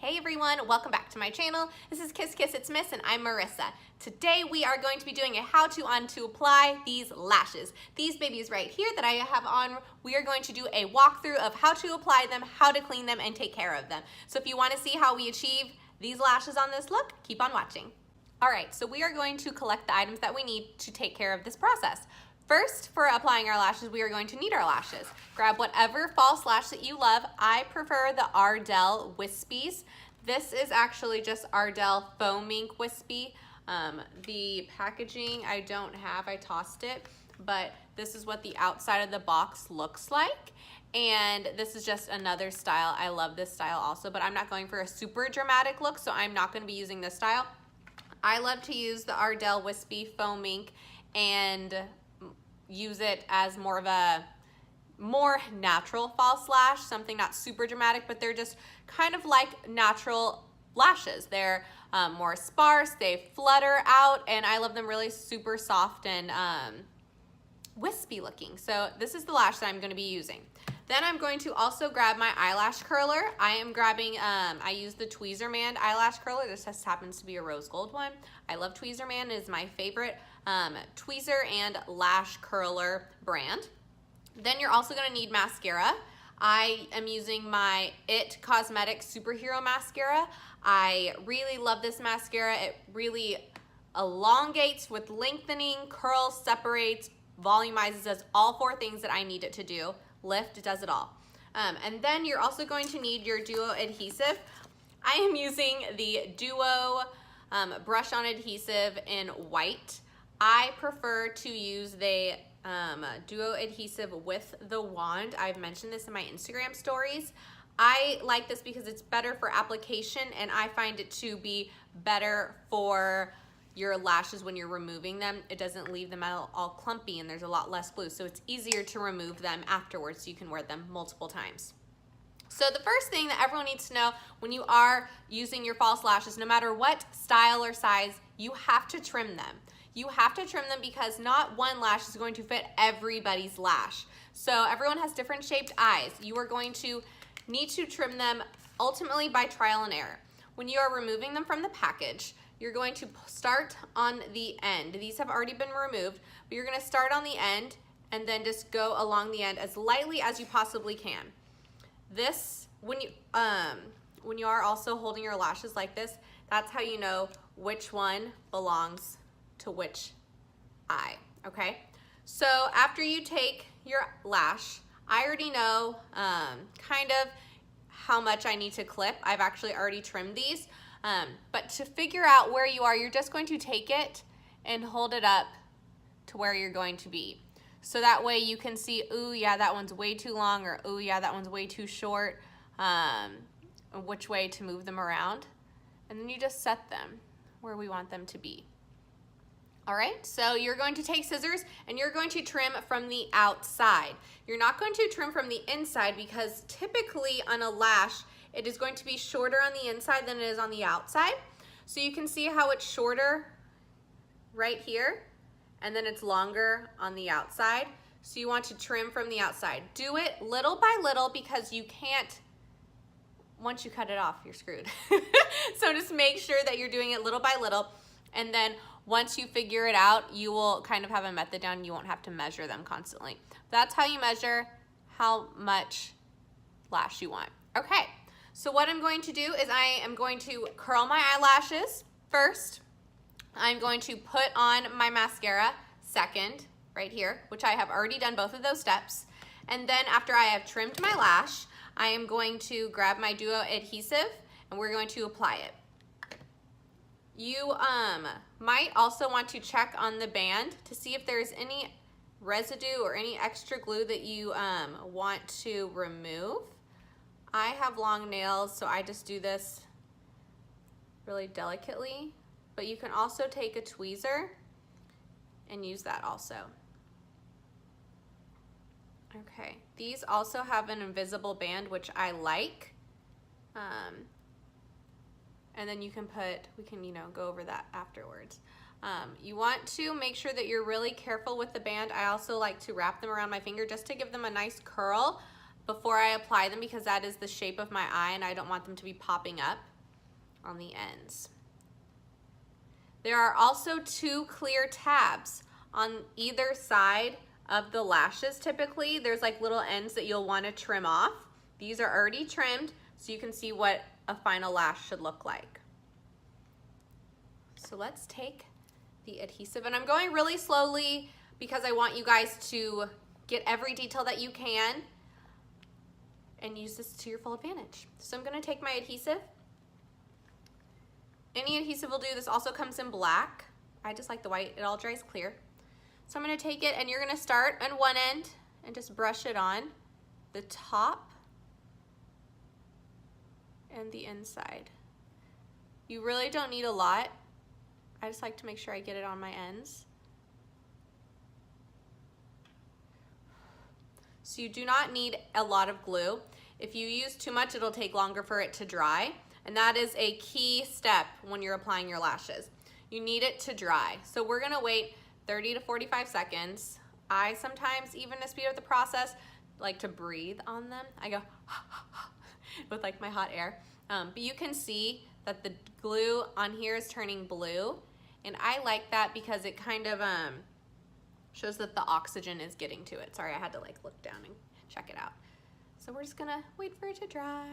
Hey everyone, welcome back to my channel. This is Kiss Kiss It's Miss and I'm Marissa. Today we are going to be doing a how-to on to apply these lashes. These babies right here that I have on, we are going to do a walkthrough of how to apply them, how to clean them, and take care of them. So if you want to see how we achieve these lashes on this look, keep on watching. All right, so we are going to collect the items that we need to take care of this process. First, for applying our lashes, we are going to need our lashes. Grab whatever false lash that you love. I prefer the Ardell Wispies. This is actually just Ardell Faux Mink Wispy. The packaging I don't have, I tossed it, but this is what the outside of the box looks like. And this is just another style. I love this style also, but I'm not going for a super dramatic look, so I'm not going to be using this style. I love to use the Ardell Wispy Faux Mink and use it as more of a more natural false lash, something not super dramatic, but they're just kind of like natural lashes. They're more sparse, they flutter out, and I love them really super soft and wispy looking. So this is the lash that I'm going to be using. Then I'm going to also grab my eyelash curler. I am grabbing, I use the Tweezerman eyelash curler. This just happens to be a rose gold one. I love Tweezerman. It is my favorite tweezer and lash curler brand. Then you're also going to need mascara. I am using my It Cosmetics Superhero Mascara. I really love this mascara. It really elongates with lengthening, curls, separates, volumizes, does all four things that I need it to do. Lift, it does it all. And then you're also going to need your Duo adhesive. I am using the Duo brush on adhesive in white. I prefer to use the Duo adhesive with the wand. I've mentioned this in my Instagram stories. I like this because it's better for application, and I find it to be better for your lashes when you're removing them. It doesn't leave them all clumpy, and there's a lot less glue, so it's easier to remove them afterwards so you can wear them multiple times. So the first thing that everyone needs to know when you are using your false lashes, no matter what style or size, you have to trim them. You have to trim them because not one lash is going to fit everybody's lash. So everyone has different shaped eyes. You are going to need to trim them ultimately by trial and error. When you are removing them from the package, you're going to start on the end. These have already been removed, but you're going to start on the end and then just go along the end as lightly as you possibly can. This, when you are also holding your lashes like this, that's how you know which one belongs to which eye, okay? So after you take your lash, I already know kind of how much I need to clip. I've actually already trimmed these, but to figure out where you are, you're just going to take it and hold it up to where you're going to be. So that way you can see, ooh, yeah, that one's way too long, or ooh, yeah, that one's way too short, which way to move them around. And then you just set them where we want them to be. All right, so you're going to take scissors and you're going to trim from the outside. You're not going to trim from the inside because typically on a lash, it is going to be shorter on the inside than it is on the outside. So you can see how it's shorter right here, and then it's longer on the outside. So you want to trim from the outside. Do it little by little because you can't, once you cut it off, you're screwed. So just make sure that you're doing it little by little, and then once you figure it out, you will kind of have a method down. You won't have to measure them constantly. That's how you measure how much lash you want. Okay, so what I'm going to do is I am going to curl my eyelashes first. I'm going to put on my mascara second, right here, which I have already done both of those steps. And then after I have trimmed my lash, I am going to grab my Duo adhesive and we're going to apply it. You might also want to check on the band to see if there's any residue or any extra glue that you want to remove. I have long nails, so I just do this really delicately, but you can also take a tweezer and use that also. Okay, these also have an invisible band, which I like. And then you can we can, go over that afterwards. You want to make sure that you're really careful with the band. I also like to wrap them around my finger just to give them a nice curl before I apply them because that is the shape of my eye and I don't want them to be popping up. on the ends. There are also 2 clear tabs on either side of the lashes. Typically, there's like little ends that you'll want to trim off. These are already trimmed, so you can see what a final lash should look like. So let's take the adhesive, and I'm going really slowly because I want you guys to get every detail that you can and use this to your full advantage. So I'm gonna take my adhesive. Any adhesive will do. This also comes in black. I just like the white, it all dries clear. So I'm gonna take it, and you're gonna start on one end and just brush it on the top and the inside. You really don't need a lot. I just like to make sure I get it on my ends. So you do not need a lot of glue. If you use too much, it'll take longer for it to dry. And that is a key step when you're applying your lashes. You need it to dry. So we're gonna wait 30 to 45 seconds. I sometimes, even to speed up the process, like to breathe on them. I go with like my hot air. But you can see that the glue on here is turning blue. And I like that because it kind of shows that the oxygen is getting to it. Sorry, I had to like look down and check it out. So we're just gonna wait for it to dry.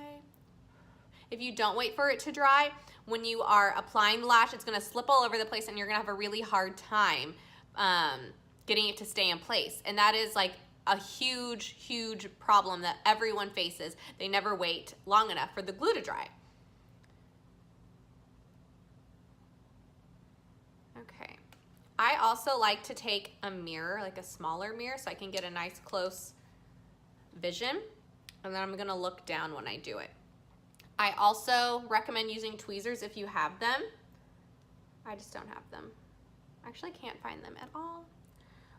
If you don't wait for it to dry, when you are applying the lash, it's gonna slip all over the place and you're gonna have a really hard time getting it to stay in place. And that is like a huge, huge problem that everyone faces. They never wait long enough for the glue to dry. Okay. I also like to take a mirror, like a smaller mirror, so I can get a nice close vision. And then I'm gonna look down when I do it. I also recommend using tweezers if you have them. I just don't have them. I actually can't find them at all.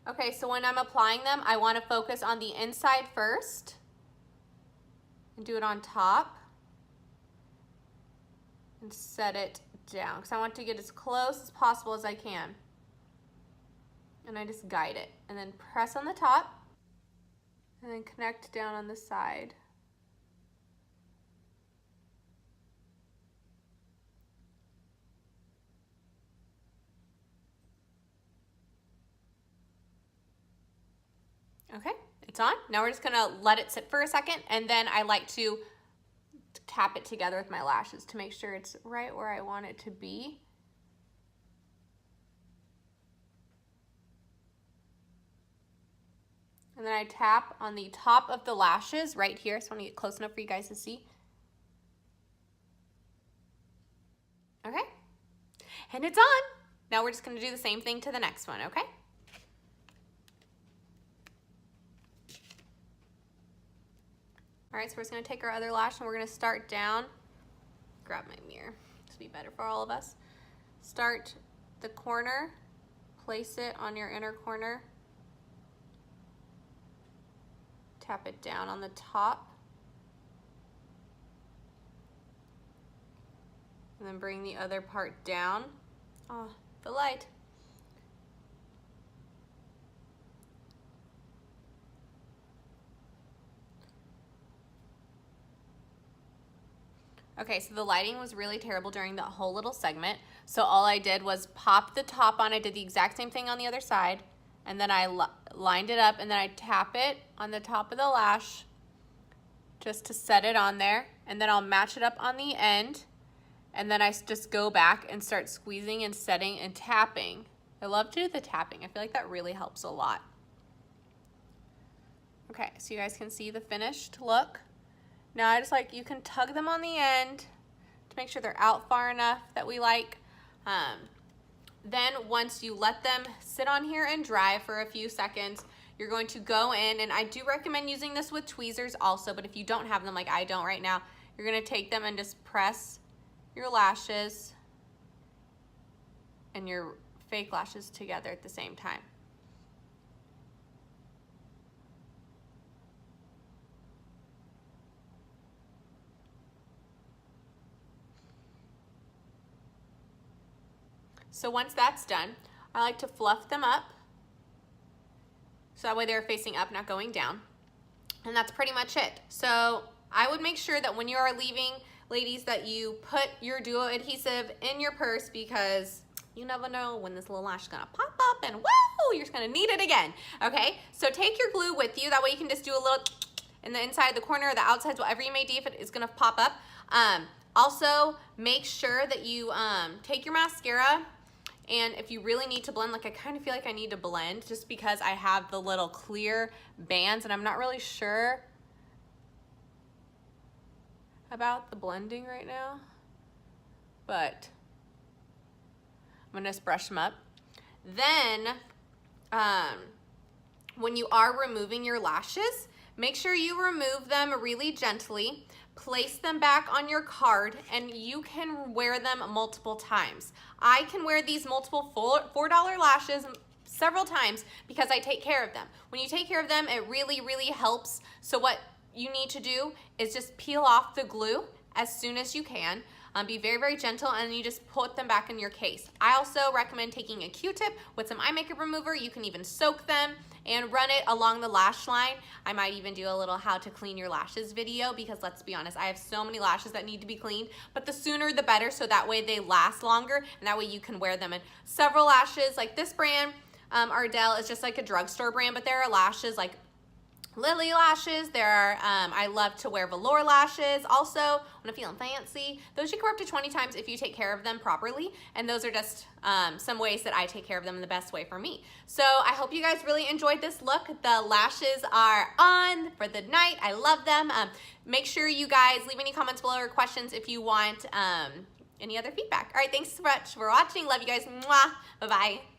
Okay, so when I'm applying them, I want to focus on the inside first and do it on top and set it down because I want to get as close as possible as I can. And I just guide it and then press on the top and then connect down on the side. Okay, it's on. Now we're just gonna let it sit for a second, and then I like to tap it together with my lashes to make sure it's right where I want it to be. And then I tap on the top of the lashes right here, so I want to get close enough for you guys to see. Okay, and it's on. Now we're just gonna do the same thing to the next one, okay? All right, so we're just gonna take our other lash and we're gonna start down. Grab my mirror, this will be better for all of us. Start the corner, place it on your inner corner. Tap it down on the top. And then bring the other part down. Oh, the light. Okay, so the lighting was really terrible during that whole little segment. So all I did was pop the top on. I did the exact same thing on the other side. And then I lined it up and then I tap it on the top of the lash just to set it on there. And then I'll match it up on the end. And then I just go back and start squeezing and setting and tapping. I love to do the tapping. I feel like that really helps a lot. Okay, so you guys can see the finished look. Now I just like, you can tug them on the end to make sure they're out far enough that we like. Then once you let them sit on here and dry for a few seconds, you're going to go in, and I do recommend using this with tweezers also, but if you don't have them like I don't right now, you're gonna take them and just press your lashes and your fake lashes together at the same time. So once that's done, I like to fluff them up so that way they're facing up, not going down. And that's pretty much it. So I would make sure that when you are leaving ladies, that you put your duo adhesive in your purse because you never know when this little lash is gonna pop up and whoa, you're just gonna need it again, okay? So take your glue with you. That way you can just do a little in the inside, the corner, the outsides, whatever you may do if it is gonna pop up. Also, make sure that you take your mascara, and if you really need to blend, like I kind of feel like I need to blend just because I have the little clear bands and I'm not really sure about the blending right now, but I'm gonna just brush them up. Then, when you are removing your lashes, make sure you remove them really gently, place them back on your card, and you can wear them multiple times. I can wear these multiple $4 lashes several times because I take care of them. When you take care of them, it really, really helps. So what you need to do is just peel off the glue as soon as you can. Be very, very gentle, and you just put them back in your case. I also recommend taking a Q-tip with some eye makeup remover. You can even soak them and run it along the lash line. I might even do a little how to clean your lashes video because let's be honest, I have so many lashes that need to be cleaned, but the sooner the better, so that way they last longer and that way you can wear them. And several lashes, like this brand, Ardell, is just like a drugstore brand, but there are lashes like Lily lashes. There are, I love to wear velour lashes. Also, when I'm feeling fancy, those you can wear up to 20 times if you take care of them properly. And those are just some ways that I take care of them in the best way for me. So I hope you guys really enjoyed this look. The lashes are on for the night. I love them. Make sure you guys leave any comments below or questions if you want any other feedback. All right, thanks so much for watching. Love you guys. Mwah. Bye-bye.